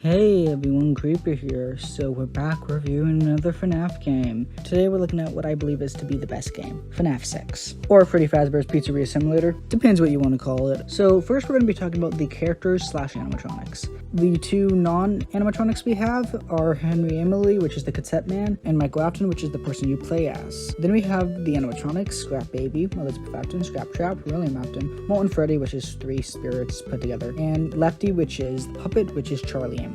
Hey everyone, Creeper here. So we're back reviewing another FNAF game. Today we're looking at what I believe is to be the best game, FNAF 6. Or Freddy Fazbear's Pizzeria Simulator, depends what you want to call it. So first we're going to be talking about the characters / animatronics. The two non-animatronics we have are Henry Emily, which is the cassette man, and Michael Afton, which is the person you play as. Then we have the animatronics, Scrap Baby, Elizabeth Afton, Scrap Trap, William Afton, Molten Freddy, which is 3 spirits put together, and Lefty, which is the puppet, which is Charlie Emily.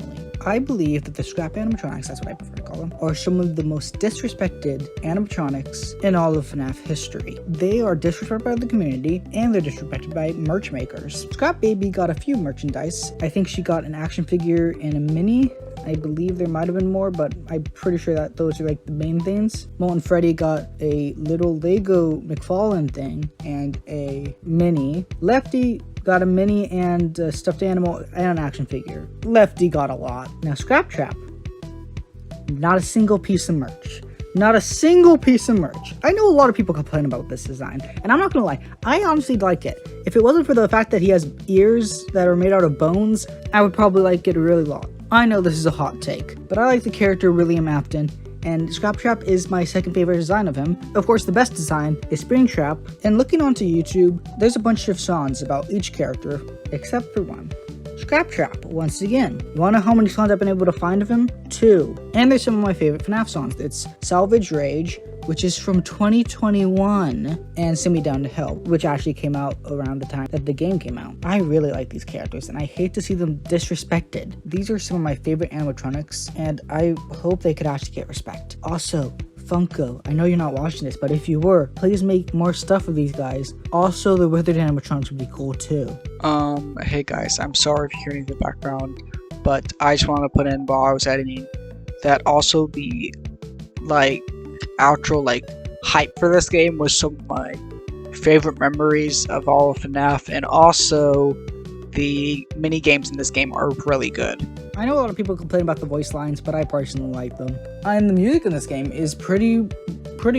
I believe that the scrap animatronics, that's what I prefer to call them, are some of the most disrespected animatronics in all of FNAF history. They are disrespected by the community, and they're disrespected by merch makers. Scrap Baby got a few merchandise. I think she got an action figure and a mini. I believe there might have been more, but I'm pretty sure that those are like the main things. Molten Freddy got a little Lego McFarlane thing and a mini. Lefty got a mini and a stuffed animal and an action figure. Lefty got a lot. Now Scrap Trap, not a single piece of merch. Not a single piece of merch. I know a lot of people complain about this design, and I'm not gonna lie, I honestly like it. If it wasn't for the fact that he has ears that are made out of bones, I would probably like it a really lot. I know this is a hot take, but I like the character William Afton, and Scrap Trap is my second favorite design of him. Of course, the best design is Springtrap, and looking onto YouTube, there's a bunch of songs about each character, except for one. Scrap Trap, once again. You wanna know how many songs I've been able to find of him? 2. And there's some of my favorite FNAF songs. It's Salvage Rage, which is from 2021, and Send Me Down to Hell, which actually came out around the time that the game came out. I really like these characters, and I hate to see them disrespected. These are some of my favorite animatronics, and I hope they could actually get respect. Also, Funko, I know you're not watching this, but if you were, please make more stuff of these guys. Also, the withered animatronics would be cool too. Hey guys, I'm sorry if you're hearing the background, but I just want to put in while I was editing that also the, outro, hype for this game was some of my favorite memories of all of FNAF, and also the mini games in this game are really good. I know a lot of people complain about the voice lines, but I personally like them. And the music in this game is pretty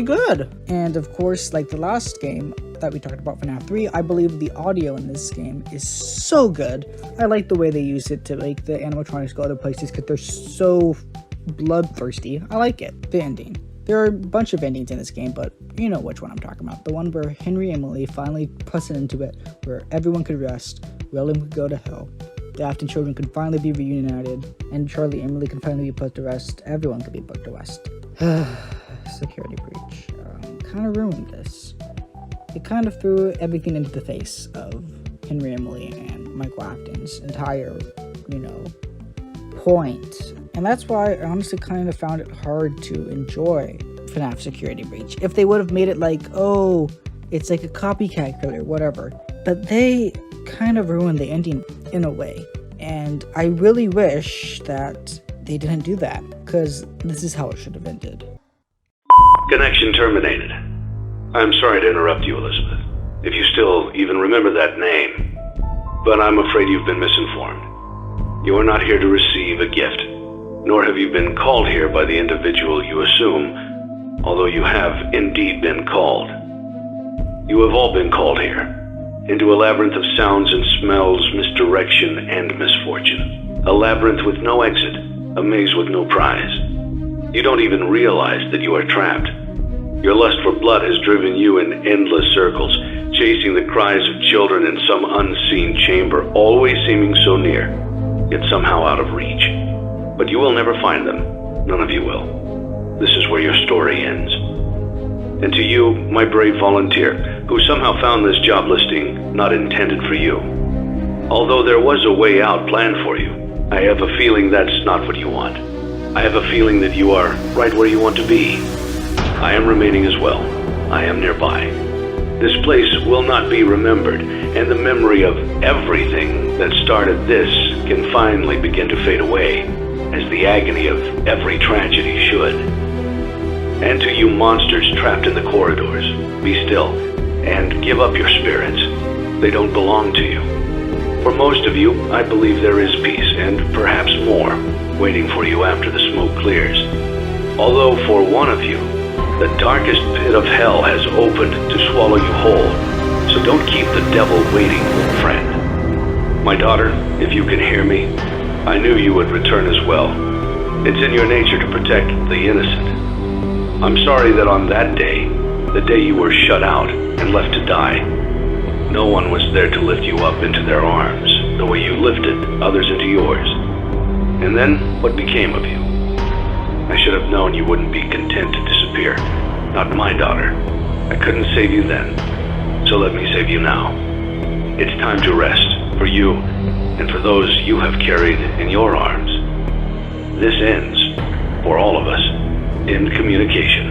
good. And of course, like the last game that we talked about, FNAF 3, I believe the audio in this game is so good. I like the way they use it to make the animatronics go other places because they're so bloodthirsty. I like it. The ending. There are a bunch of endings in this game, but you know which one I'm talking about. The one where Henry Emily finally puts it into it, where everyone could rest, William could go to hell, the Afton children could finally be reunited, and Charlie Emily can finally be put to rest. Everyone could be put to rest. Security breach. Kind of ruined this. It kind of threw everything into the face of Henry Emily and Michael Afton's entire, point. And that's why I honestly kind of found it hard to enjoy FNAF Security Breach. If they would have made it like, oh, it's like a copycat code or whatever. But they kind of ruined the ending in a way. And I really wish that they didn't do that, because this is how it should have ended. Connection terminated. I'm sorry to interrupt you, Elizabeth, if you still even remember that name. But I'm afraid you've been misinformed. You are not here to receive a gift, nor have you been called here by the individual you assume, although you have indeed been called. You have all been called here, into a labyrinth of sounds and smells, misdirection and misfortune. A labyrinth with no exit, a maze with no prize. You don't even realize that you are trapped. Your lust for blood has driven you in endless circles, chasing the cries of children in some unseen chamber, always seeming so near, yet somehow out of reach. But you will never find them. None of you will. This is where your story ends. And to you, my brave volunteer, who somehow found this job listing not intended for you. Although there was a way out planned for you, I have a feeling that's not what you want. I have a feeling that you are right where you want to be. I am remaining as well. I am nearby. This place will not be remembered, and the memory of everything that started this can finally begin to fade away, as the agony of every tragedy should. And to you monsters trapped in the corridors, be still, and give up your spirits. They don't belong to you. For most of you, I believe there is peace, and perhaps more, waiting for you after the smoke clears. Although for one of you, the darkest pit of hell has opened to swallow you whole, so don't keep the devil waiting, friend. My daughter, if you can hear me, I knew you would return as well. It's in your nature to protect the innocent. I'm sorry that on that day, the day you were shut out and left to die, no one was there to lift you up into their arms, the way you lifted others into yours. And then, what became of you? I should have known you wouldn't be content to disappear. Not my daughter. I couldn't save you then, so let me save you now. It's time to rest, for you, and for those you have carried in your arms. This ends, for all of us, in communication.